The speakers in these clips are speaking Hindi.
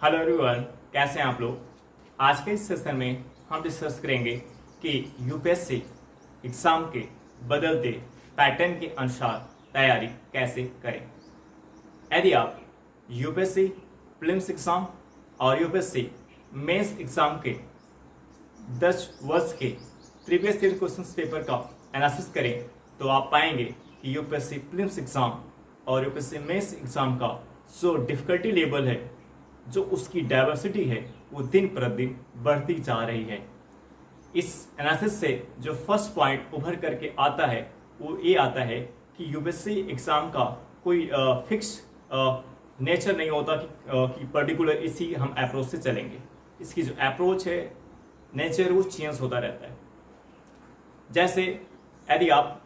हेलो एवरीवन, कैसे हैं आप लोग। आज के इस सेशन में हम डिस्कस करेंगे कि यूपीएससी एग्जाम के बदलते पैटर्न के अनुसार तैयारी कैसे करें। यदि आप यूपीएससी प्रीलिम्स एग्जाम और यूपीएससी मेंस एग्जाम के 10 वर्ष के प्रीवियस ईयर क्वेश्चन पेपर का एनालिसिस करें तो आप पाएंगे कि यूपीएससी प्रीलिम्स एग्जाम और यूपीएससी मेंस एग्जाम का जो डिफिकल्टी लेवल है, जो उसकी डाइवर्सिटी है, वो दिन प्रतिदिन बढ़ती जा रही है। इस एनालिसिस से जो फर्स्ट पॉइंट उभर करके आता है वो ये आता है कि यूपीएससी एग्जाम का कोई फिक्स नेचर नहीं होता कि पर्टिकुलर इसी हम अप्रोच से चलेंगे। इसकी जो अप्रोच है, नेचर, वो चेंज होता रहता है। जैसे यदि आप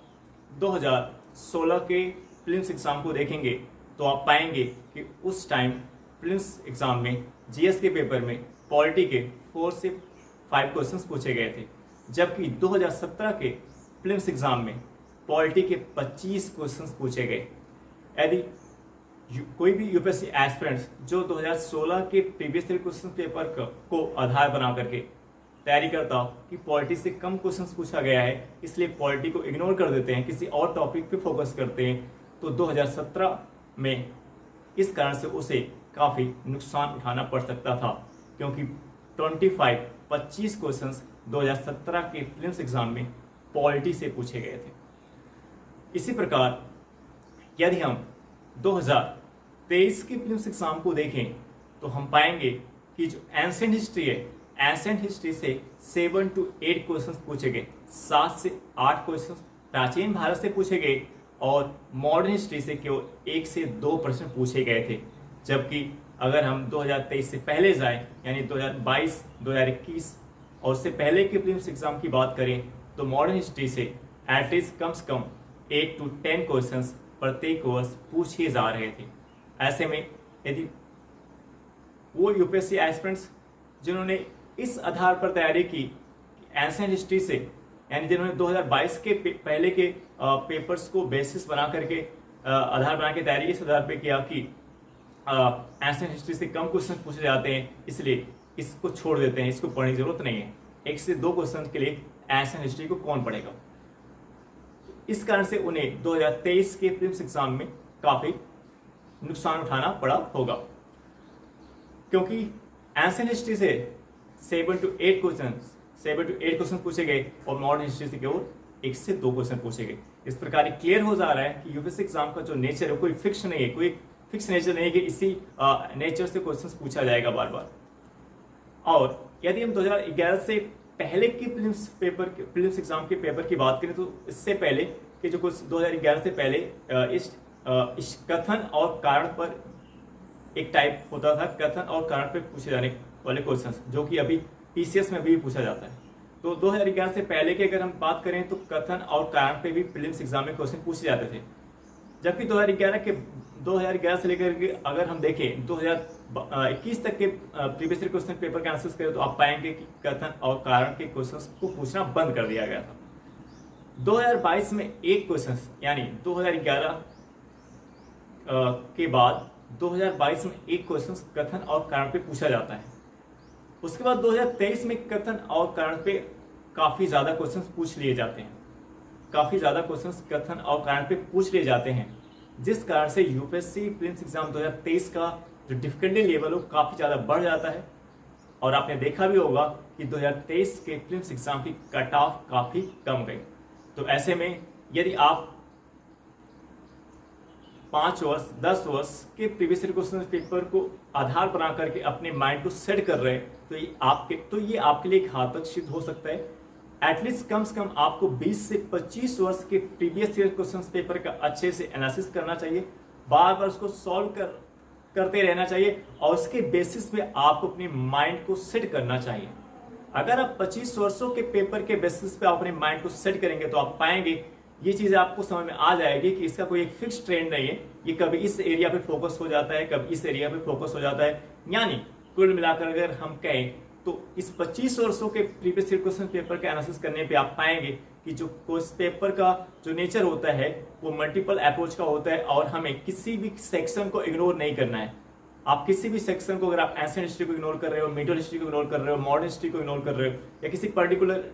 2016 के प्रीलिम्स एग्जाम को देखेंगे तो आप पाएंगे कि उस टाइम प्रीलिम्स एग्जाम में जीएस के पेपर में पॉलिटी के 4 से 5 क्वेश्चंस पूछे गए थे, जबकि 2017 के प्रीलिम्स एग्जाम में पॉलिटी के 25 क्वेश्चंस पूछे गए। यदि कोई भी यूपीएससी एस्पिरेंट्स जो 2016 के प्रीवियस ईयर क्वेश्चन पेपर को आधार बना करके तैयारी करता कि पॉलिटी से कम क्वेश्चंस पूछा गया है, इसलिए पॉलिटी को इग्नोर कर देते हैं, किसी और टॉपिक पे फोकस करते हैं, तो 2017 में इस कारण से उसे काफ़ी नुकसान उठाना पड़ सकता था, क्योंकि 25 क्वेश्चंस 2017 के प्रीलिम्स एग्जाम में पॉलिटी से पूछे गए थे। इसी प्रकार यदि हम 2023 के प्रीलिम्स एग्जाम को देखें तो हम पाएंगे कि जो एंशिएंट हिस्ट्री है, एंशिएंट हिस्ट्री से 7 to 8 क्वेश्चंस पूछे गए, 7 से 8 क्वेश्चंस प्राचीन भारत से पूछे गए और मॉडर्न हिस्ट्री से केवल 1 से 2 प्रश्न पूछे गए थे। जबकि अगर हम 2023 से पहले जाएं, यानी 2022, 2021 और उससे पहले के प्रीलिम्स एग्जाम की बात करें तो मॉडर्न हिस्ट्री से एटलीस्ट कम से कम 8 to 10 क्वेश्चंस प्रत्येक वर्ष पूछे जा रहे थे। ऐसे में यदि वो यूपीएससी एस्पिरेंट्स जिन्होंने इस आधार पर तैयारी की एंशिएंट हिस्ट्री से, यानी जिन्होंने 2022 के पहले के पेपर्स को बेसिस बना करके आधार बना के तैयारी इस आधार पर किया कि एंशिएंट हिस्ट्री से कम क्वेश्चन पूछे जाते हैं, इसलिए इसको छोड़ देते हैं, इसको पढ़ने की जरूरत नहीं है। 1 से 2 क्वेश्चन के लिए एंशिएंट हिस्ट्री को कौन पढ़ेगा। इस कारण से उन्हें 2023 के प्रीलिम्स एग्जाम में काफी नुकसान उठाना पड़ा होगा, क्योंकि एंशिएंट हिस्ट्री से 7 to 8 क्वेश्चन पूछे गए और मॉडर्न हिस्ट्री से केवल 1 से 2 क्वेश्चन पूछे गए। इस प्रकार क्लियर हो जा रहा है कि यूपीएससी एग्जाम का जो नेचर है कोई फिक्स नहीं है, कोई फिक्स नेचर नहीं है कि इसी नेचर से क्वेश्चंस पूछा जाएगा बार बार। और यदि हम 2011 से पहले की प्रीलिम्स एग्जाम के पेपर की बात करें तो इससे पहले कि जो कुछ 2011 से पहले इस कथन और कारण पर एक टाइप होता था, कथन और कारण पर पूछे जाने वाले क्वेश्चंस, जो कि अभी पीसीएस में भी पूछा जाता है। तो 2011 से पहले की अगर हम बात करें तो कथन और कारण पे भी प्रीलिम्स एग्जाम में क्वेश्चन पूछे जाते थे, जबकि 2011 से लेकर के अगर हम देखें 2021 तक के प्रीवियस ईयर क्वेश्चन पेपर का एनालिसिस करें तो आप पाएंगे कि कथन और कारण के क्वेश्चंस को पूछना बंद कर दिया गया था। 2022 में एक क्वेश्चन, यानी 2011 के बाद 2022 में एक क्वेश्चन कथन और कारण पे पूछा जाता है। उसके बाद 2023 में कथन और कारण पे काफी ज्यादा क्वेश्चंस पूछ लिए जाते हैं, काफी ज्यादा क्वेश्चंस कथन और कारण पे पूछ लिए जाते हैं, जिस कारण से यूपीएससी प्रीलिम्स एग्जाम 2023 का जो डिफिकल्टी लेवल हो काफी ज्यादा बढ़ जाता है। और आपने देखा भी होगा कि 2023 के प्रीलिम्स एग्जाम की कट ऑफ काफी कम गई। तो ऐसे में यदि आप 5 वर्ष 10 वर्ष के प्रीवियस ईयर क्वेश्चन पेपर को आधार बना करके अपने माइंड को सेट कर रहे हैं तो ये आपके लिए घातक सिद्ध हो सकता है। एटलीस्ट कम से कम आपको 20 से 25 वर्ष के प्रीवियस ईयर क्वेश्चन पेपर का अच्छे से एनालिसिस करना चाहिए, बार बार उसको सॉल्व करते रहना चाहिए और उसके बेसिस पे आपको अपने माइंड को सेट करना चाहिए। अगर आप 25 वर्षों के पेपर के बेसिस पे आप अपने माइंड को सेट करेंगे तो आप पाएंगे ये चीजें आपको समझ में आ जाएगी कि इसका कोई एक फिक्स ट्रेंड नहीं है, ये कभी इस एरिया पे फोकस हो जाता है, कभी इस एरिया पे फोकस हो जाता है। यानी कुल मिलाकर अगर हम कहें तो इस 25 वर्षों के प्रीवियस ईयर क्वेश्चन पेपर का एनालिसिस करने पे आप पाएंगे कि जो क्वेश्चन पेपर का जो नेचर होता है वो मल्टीपल अप्रोच का होता है और हमें किसी भी सेक्शन को इग्नोर नहीं करना है। आप किसी भी सेक्शन को, अगर आप एंशिएंट हिस्ट्री को इग्नोर कर रहे हो, मिडियल हिस्ट्री को इग्नोर कर रहे हो, मॉडर्न हिस्ट्री को इग्नोर कर रहे हो, या किसी पर्टिकुलर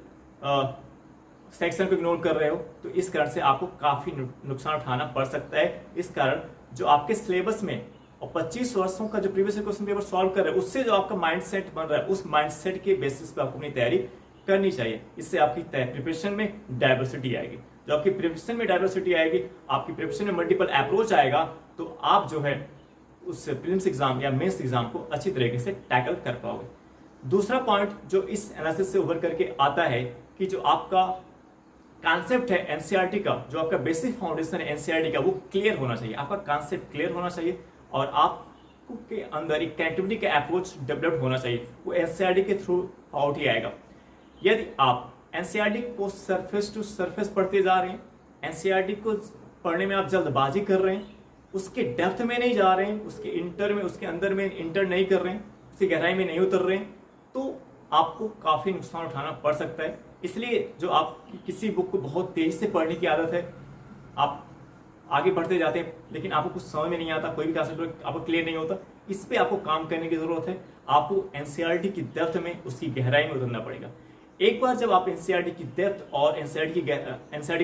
सेक्शन को इग्नोर कर रहे हो, तो इस कारण से आपको काफी नुकसान उठाना पड़ सकता है। इस कारण जो आपके सिलेबस में और 25 वर्षों का जो प्रीवियस क्वेश्चन पेपर सॉल्व कर रहे हैं, उससे जो आपका माइंडसेट बन रहा है, उस माइंडसेट के बेसिस पे आपको अपनी तैयारी करनी चाहिए। इससे आपकी प्रिपरेशन में डाइवर्सिटी आएगी। जो आपकी प्रिपरेशन में डाइवर्सिटी आएगी, आपकी प्रिपरेशन में मल्टीपल अप्रोच आएगा, तो आप जो है उस प्रीलिम्स एग्जाम या मेंस एग्जाम को अच्छी तरीके से टैकल कर पाओगे। दूसरा पॉइंट जो इस एनालिसिस से उभर करके आता है कि जो आपका कॉन्सेप्ट है एनसीईआरटी का, जो आपका बेसिक फाउंडेशन है एनसीईआरटी का, वो क्लियर होना चाहिए। आपका कॉन्सेप्ट क्लियर होना चाहिए और आपको के अंदर एक कनेक्टिविटी का अप्रोच डेवलप होना चाहिए। वो एनसीईआरटी के थ्रू आउट ही आएगा। यदि आप एनसीईआरटी को सरफेस टू सरफेस पढ़ते जा रहे हैं, एनसीईआरटी को पढ़ने में आप जल्दबाजी कर रहे हैं, उसके डेप्थ में नहीं जा रहे हैं, उसके इंटर में, उसके अंदर में इंटर नहीं कर रहे हैं, उसकी गहराई में नहीं उतर रहे हैं, तो आपको काफी नुकसान उठाना पड़ सकता है। इसलिए जो आप किसी बुक को बहुत तेजी से पढ़ने की आदत है, आप आगे बढ़ते जाते हैं लेकिन आपको कुछ समझ में नहीं आता, कोई भी कॉन्सेप्ट आपको क्लियर नहीं होता, इस पे आपको काम करने की जरूरत है। आपको एनसीईआरटी की डेप्थ में, उसकी गहराई में उतरना पड़ेगा। एक बार जब आप एनसीईआरटी की डेप्थ और एनसीईआरटी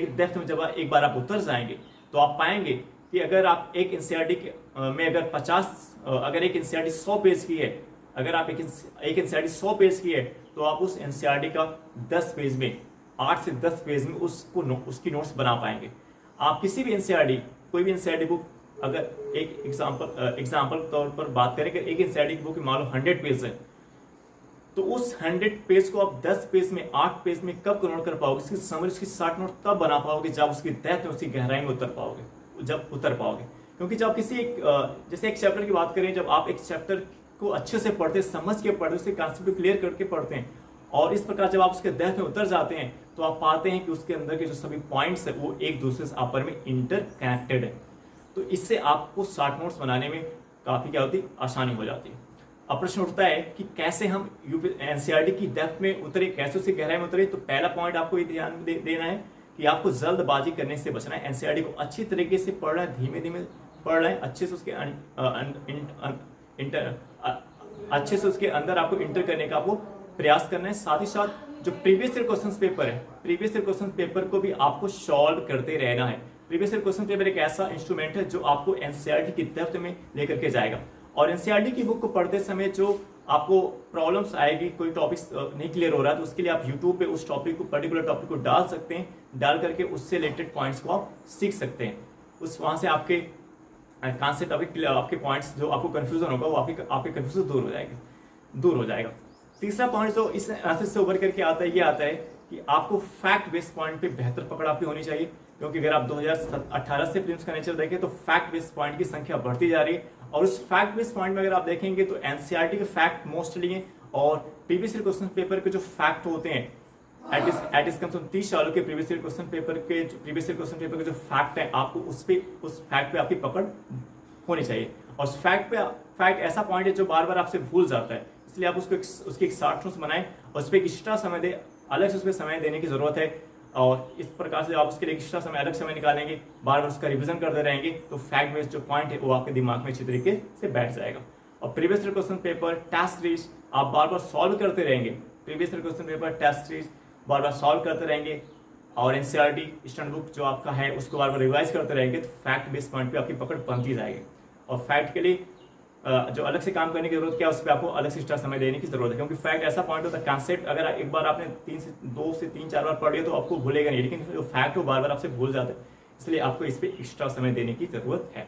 की डेप्थ में जब एक बार आप उतर जाएंगे, तो आप पाएंगे कि अगर आप एक एनसीईआरटी में अगर एक एनसीईआरटी 100 पेज की है, अगर आप एक एनसीईआरटी 100 पेज की है, तो आप उस एनसीईआरटी का 10 पेज में, 8 से 10 पेज में उसकी नोट्स बना पाएंगे। आप किसी भी एनसीईआरटी, कोई भी एनसीईआरटी बुक, अगर एक एग्जाम्पल तौर पर बात करें कि एक एनसीईआरटी की बुक मान लो 100 पेज है, तो उस 100 पेज को आप 10 पेज में, 8 पेज में कब कन्वर्ट कर पाओगे? उसकी समरी, उसकी शॉर्ट नोट तब बना पाओगे जब उसकी डेप्थ में, उसकी गहराई में उतर पाओगे। क्योंकि जब किसी जैसे एक चैप्टर की बात करें, जब आप एक चैप्टर को अच्छे से पढ़ते, समझ के पढ़ते, उसके कॉन्सेप्ट को क्लियर करके पढ़ते हैं, और इस प्रकार जब आप उसके डेप्थ में उतर जाते हैं, तो आप पाते हैं कि उसके अंदर के जो सभी पॉइंट्स है वो एक दूसरे से आपस में इंटरकनेक्टेड है। तो इससे आपको शॉर्ट नोट्स बनाने में काफी क्या होती है, आसानी हो जाती है। अब प्रश्न उठता है कि कैसे हम एनसीईआरटी की डेप्थ में उतरे, कैसे उसकी गहराई में उतरे। तो पहला पॉइंट आपको ये ध्यान देना है कि आपको जल्दबाजी करने से बचना है। एनसीईआरटी को अच्छी तरीके से पढ़ना है, धीमे धीमे पढ़ रहे हैं, अच्छे से उसके अंदर आपको इंटर करने का आपको प्रयास करना है। साथ ही साथ जो प्रीवियस ईयर क्वेश्चन पेपर है, प्रीवियस ईयर क्वेश्चन पेपर को भी आपको सॉल्व करते रहना है। प्रीवियस ईयर क्वेश्चन पेपर एक ऐसा इंस्ट्रूमेंट है जो आपको एनसीईआरटी की डेप्थ में लेकर के जाएगा। और एनसीईआरटी की बुक को पढ़ते समय जो आपको प्रॉब्लम्स आएगी, कोई टॉपिक नहीं क्लियर हो रहा है, तो उसके लिए आप यूट्यूब पे उस टॉपिक को, पर्टिकुलर टॉपिक को डाल सकते हैं। डाल करके उससे रिलेटेड पॉइंट्स को आप सीख सकते हैं। वहां से आपके कॉन्सेप्ट, आपके पॉइंट्स जो आपको कंफ्यूजन होगा, वो आपके कंफ्यूजन दूर हो जाएगा। तीसरा पॉइंट जो इस एनालिसिस से उभर करके आता है, ये आता है कि आपको फैक्ट बेस्ड पॉइंट पे बेहतर पकड़ आपकी होनी चाहिए। क्योंकि अगर आप 2018 से प्रीलिम्स का नेचर देखें, तो फैक्ट बेस्ड पॉइंट की संख्या बढ़ती जा रही है। और उस फैक्ट बेस्ड पॉइंट में अगर आप देखेंगे तो एनसीईआरटी के फैक्ट मोस्टली हैं, और प्रीवियस ईयर क्वेश्चन पेपर के जो फैक्ट होते हैं, एटलीस्ट कम से कम 30 सालों के प्रीवियस ईयर क्वेश्चन पेपर के जो फैक्ट है, आपको उस फैक्ट पे आपकी पकड़ होनी चाहिए। और उस फैक्ट ऐसा पॉइंट है जो बार बार आपसे भूल जाता है, इसलिए आप उसकी एक शॉर्ट नोट्स बनाएं और उस पर एक्स्ट्रा समय दें, अलग से उस पर समय देने की जरूरत है। और इस प्रकार से आप उसके लिए एक्स्ट्रा समय, अलग समय निकालेंगे, बार बार उसका रिवीजन करते रहेंगे, तो फैक्ट बेस्ड जो पॉइंट है वो आपके दिमाग में अच्छी तरीके से बैठ जाएगा। और previous year question paper, test series आप बार बार सॉल्व करते रहेंगे। Previous year question paper, test series बार बार सॉल्व करते रहेंगे, और एनसीईआरटी स्टैंडर्ड बुक जो आपका है उसको बार बार रिवाइज करते रहेंगे, तो फैक्ट बेस्ड पॉइंट पे आपकी पकड़ बनती जाएगी। और फैक्ट के लिए जो अलग से काम करने की जरूरत क्या है, उस पर आपको अलग से एक्स्ट्रा समय देने की जरूरत है। क्योंकि फैक्ट ऐसा पॉइंट होता है, कॉन्सेप्ट अगर एक बार आपने 2 से 3-4 बार पढ़ लिया तो आपको भूलेगा नहीं, लेकिन जो फैक्ट हो बार बार आपसे भूल जाता है, इसलिए आपको इस पर एक्स्ट्रा समय देने की जरूरत है।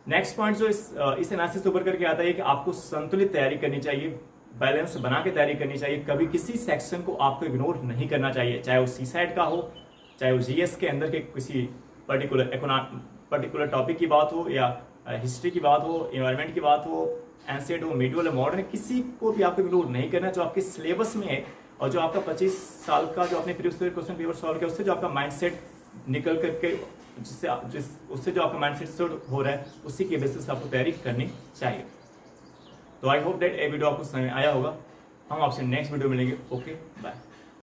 नेक्स्ट पॉइंट जो इस एनालिसिस से उभर करके आता है कि आपको संतुलित तैयारी करनी चाहिए, बैलेंस बना के तैयारी करनी चाहिए। कभी किसी सेक्शन को आपको इग्नोर नहीं करना चाहिए, चाहे वो सीसाइड का हो, चाहे वो जीएस के अंदर के किसी पर्टिकुलर टॉपिक की बात हो, या हिस्ट्री की बात हो, एनवायरनमेंट की बात हो, एंशिएंट हो, मिडिवल, मॉडर्न, किसी को भी आपको इग्नोर नहीं करना। जो आपके सिलेबस में है और जो आपका 25 साल का जो आपने previous year question paper solve किया, उससे जो आपका माइंडसेट निकल करके, उससे जो आपका माइंडसेट सेट हो रहा है, उसी के बेसिस पे आपको तैयारी करनी चाहिए। तो आई होप दैट ये वीडियो आपको समझ में आया होगा। हम आपसे नेक्स्ट वीडियो मिलेंगे। Okay, bye.